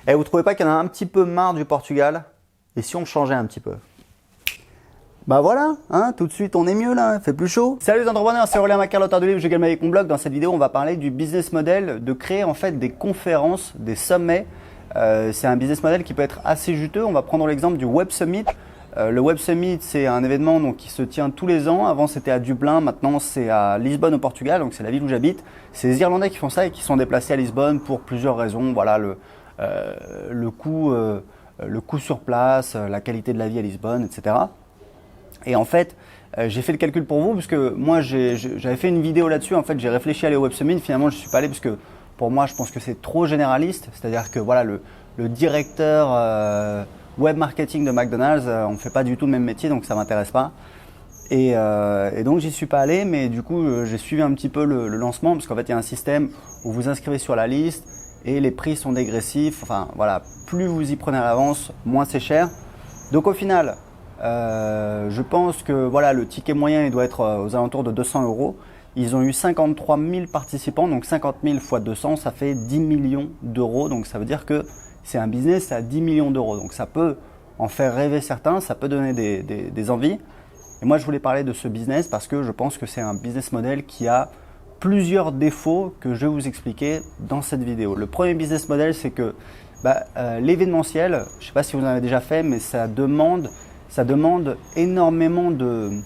Et vous trouvez pas qu'il y en a un petit peu marre du Portugal? Et si on changeait un petit peu? Bah voilà, hein, tout de suite on est mieux là, il fait plus chaud. Salut les entrepreneurs, c'est Aurélien Macar, l'auteur du livre Je gagne avec mon blog. Dans cette vidéo, on va parler du business model de créer en fait des conférences, des sommets. C'est un business model qui peut être assez juteux. On va prendre l'exemple du Web Summit. Le Web Summit, c'est un événement donc, qui se tient tous les ans. Avant, c'était à Dublin, maintenant c'est à Lisbonne au Portugal, donc c'est la ville où j'habite. C'est les Irlandais qui font ça et qui sont déplacés à Lisbonne pour plusieurs raisons. Voilà, le coût sur place, la qualité de la vie à Lisbonne, etc. Et en fait, j'ai fait le calcul pour vous parce que moi, j'avais fait une vidéo là-dessus. En fait, j'ai réfléchi à aller au Web Summit. Finalement, je ne suis pas allé parce que pour moi, je pense que c'est trop généraliste. C'est-à-dire que voilà, le directeur web marketing de McDonald's, on ne fait pas du tout le même métier, donc ça ne m'intéresse pas. Et donc, j'y suis pas allé, mais du coup, j'ai suivi un petit peu le lancement parce qu'en fait, il y a un système où vous inscrivez sur la liste et les prix sont dégressifs. Enfin, voilà, plus vous y prenez à l'avance, moins c'est cher. Donc, au final, je pense que voilà, le ticket moyen il doit être aux alentours de 200 €. Ils ont eu 53 000 participants, donc 50 000 fois 200, ça fait 10 millions d'euros. Donc ça veut dire que c'est un business à 10 millions d'euros. Donc ça peut en faire rêver certains, ça peut donner des envies. Et moi je voulais parler de ce business parce que je pense que c'est un business model qui a plusieurs défauts que je vais vous expliquer dans cette vidéo. Le premier business model, c'est que l'événementiel, je ne sais pas si vous en avez déjà fait, mais ça demande énormément de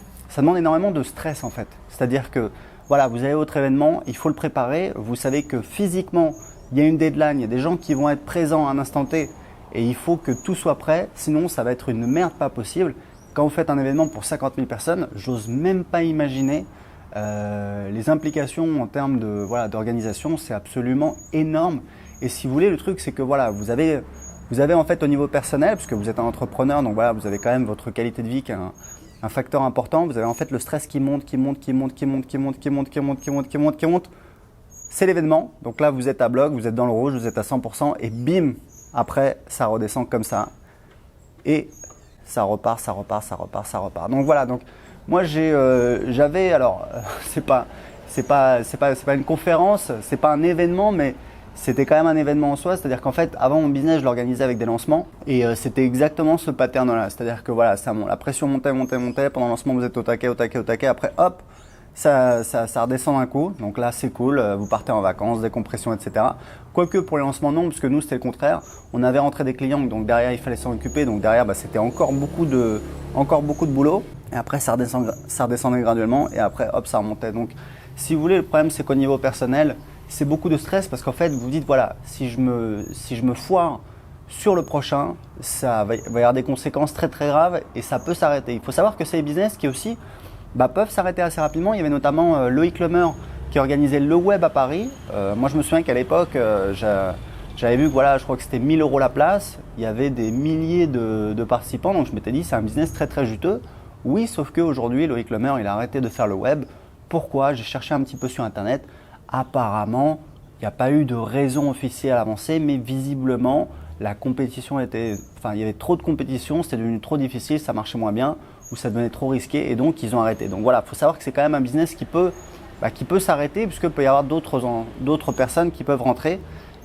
stress en fait. C'est-à-dire que voilà, vous avez votre événement, il faut le préparer. Vous savez que physiquement, il y a une deadline, il y a des gens qui vont être présents à un instant T et il faut que tout soit prêt. Sinon, ça va être une merde pas possible. Quand vous faites un événement pour 50 000 personnes, j'ose même pas imaginer les implications en termes d'organisation. C'est absolument énorme. Et si vous voulez, le truc, c'est que voilà, vous avez en fait au niveau personnel, parce que vous êtes un entrepreneur, donc voilà, vous avez quand même votre qualité de vie qui est un facteur important. Vous avez en fait le stress qui monte. C'est l'événement. Donc là, vous êtes à bloc, vous êtes dans le rouge, vous êtes à 100% et bim, après, ça redescend comme ça. Et ça repart. Donc voilà, donc moi j'avais, alors c'est pas une conférence, c'est pas un événement, mais c'était quand même un événement en soi, c'est-à-dire qu'en fait, avant mon business, je l'organisais avec des lancements et c'était exactement ce pattern-là. C'est-à-dire que voilà, la pression montait. Pendant le lancement, vous êtes au taquet. Après, hop, ça redescend d'un coup. Donc là, c'est cool. Vous partez en vacances, décompression, etc. Quoique pour les lancements, non, parce que nous, c'était le contraire. On avait rentré des clients, donc derrière, il fallait s'en occuper. Donc derrière, c'était encore beaucoup de boulot. Et après, ça redescendait graduellement et après, hop, ça remontait. Donc, si vous voulez, le problème, c'est qu'au niveau personnel, c'est beaucoup de stress parce qu'en fait, vous vous dites, voilà, si je me foire sur le prochain, ça va y avoir des conséquences très très graves et ça peut s'arrêter. Il faut savoir que c'est des business qui aussi peuvent s'arrêter assez rapidement. Il y avait notamment Loïc Lemer qui organisait le web à Paris. Moi, je me souviens qu'à l'époque, j'avais vu que voilà, je crois que c'était 1 000 € la place. Il y avait des milliers de participants, donc je m'étais dit, c'est un business très très juteux. Oui, sauf qu'aujourd'hui, Loïc Lemer, il a arrêté de faire le web. Pourquoi? J'ai cherché un petit peu sur Internet. Apparemment, il n'y a pas eu de raison officielle avancée, mais visiblement, la compétition il y avait trop de compétition, c'était devenu trop difficile, ça marchait moins bien, ou ça devenait trop risqué, et donc ils ont arrêté. Donc voilà, il faut savoir que c'est quand même un business qui peut s'arrêter, puisqu'il peut y avoir d'autres personnes qui peuvent rentrer.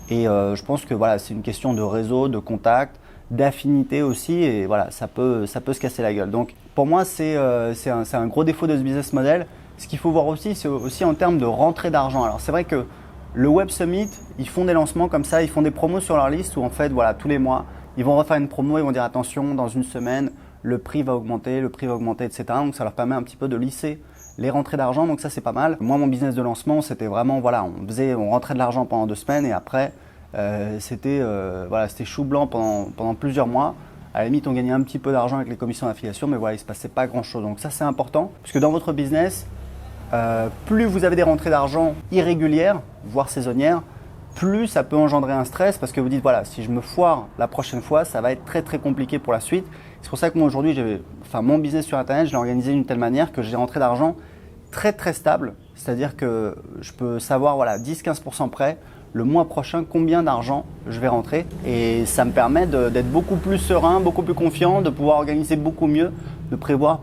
Et je pense que voilà, c'est une question de réseau, de contact, d'affinité aussi, et voilà, ça peut se casser la gueule. Donc pour moi, c'est un gros défaut de ce business model. Ce qu'il faut voir aussi, c'est aussi en termes de rentrée d'argent. Alors c'est vrai que le Web Summit, ils font des lancements comme ça, ils font des promos sur leur liste où en fait, voilà, tous les mois, ils vont refaire une promo, ils vont dire attention, dans une semaine, le prix va augmenter, etc. Donc ça leur permet un petit peu de lisser les rentrées d'argent, donc ça c'est pas mal. Moi, mon business de lancement, c'était vraiment, voilà, on rentrait de l'argent pendant 2 semaines et après, c'était chou blanc pendant plusieurs mois. À la limite, on gagnait un petit peu d'argent avec les commissions d'affiliation, mais voilà, il ne se passait pas grand-chose. Donc ça, c'est important, puisque dans votre business, plus vous avez des rentrées d'argent irrégulières, voire saisonnières, plus ça peut engendrer un stress parce que vous dites voilà, si je me foire la prochaine fois, ça va être très très compliqué pour la suite. C'est pour ça que moi aujourd'hui, mon business sur Internet, je l'ai organisé d'une telle manière que j'ai des rentrées d'argent très très stables. C'est-à-dire que je peux savoir 10-15% près le mois prochain combien d'argent je vais rentrer et ça me permet d'être beaucoup plus serein, beaucoup plus confiant, de pouvoir organiser beaucoup mieux, de prévoir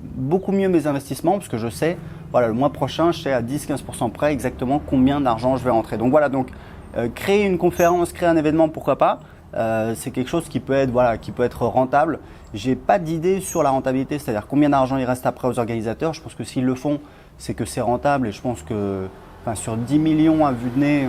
beaucoup mieux mes investissements parce que je sais, le mois prochain, je sais à 10-15% près exactement combien d'argent je vais rentrer. Donc voilà, créer une conférence, créer un événement, pourquoi pas, c'est quelque chose qui peut être, voilà, qui peut être rentable. J'ai pas d'idée sur la rentabilité, c'est-à-dire combien d'argent il reste après aux organisateurs. Je pense que s'ils le font, c'est que c'est rentable et je pense que sur 10 millions à vue de nez,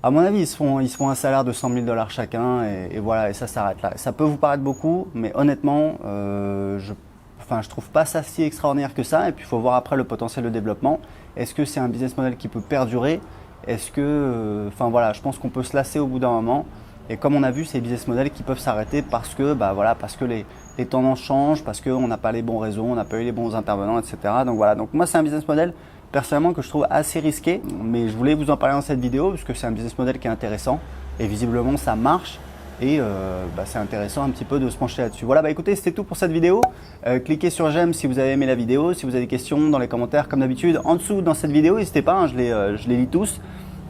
à mon avis, ils se font un salaire de 100 000 $ chacun et voilà, et ça s'arrête là. Ça peut vous paraître beaucoup, mais honnêtement, je trouve pas ça si extraordinaire que ça. Et puis il faut voir après le potentiel de développement. Est-ce que c'est un business model qui peut perdurer? Est-ce que, voilà, je pense qu'on peut se lasser au bout d'un moment. Et comme on a vu, c'est des business models qui peuvent s'arrêter parce que, parce que les tendances changent, parce qu'on n'a pas les bons réseaux, on n'a pas eu les bons intervenants, etc. Donc voilà, donc moi c'est un business model personnellement que je trouve assez risqué, mais je voulais vous en parler dans cette vidéo parce que c'est un business model qui est intéressant et visiblement ça marche. Et c'est intéressant un petit peu de se pencher là-dessus. Voilà, écoutez, c'était tout pour cette vidéo. Cliquez sur j'aime si vous avez aimé la vidéo. Si vous avez des questions dans les commentaires, comme d'habitude, en dessous dans cette vidéo, n'hésitez pas, hein, je les lis tous.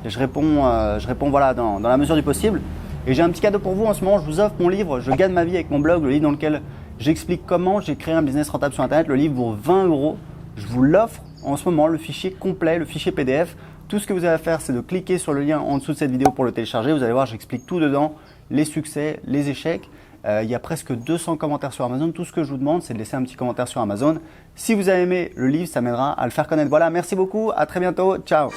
Et je réponds voilà, dans la mesure du possible. Et j'ai un petit cadeau pour vous en ce moment, je vous offre mon livre « Je gagne ma vie avec mon blog », le livre dans lequel j'explique comment j'ai créé un business rentable sur Internet. Le livre vaut 20 €. Je vous l'offre en ce moment, le fichier complet, le fichier PDF. Tout ce que vous avez à faire, c'est de cliquer sur le lien en dessous de cette vidéo pour le télécharger. Vous allez voir, j'explique tout dedans, les succès, les échecs. Il y a presque 200 commentaires sur Amazon. Tout ce que je vous demande, c'est de laisser un petit commentaire sur Amazon. Si vous avez aimé le livre, ça m'aidera à le faire connaître. Voilà, merci beaucoup, à très bientôt, ciao.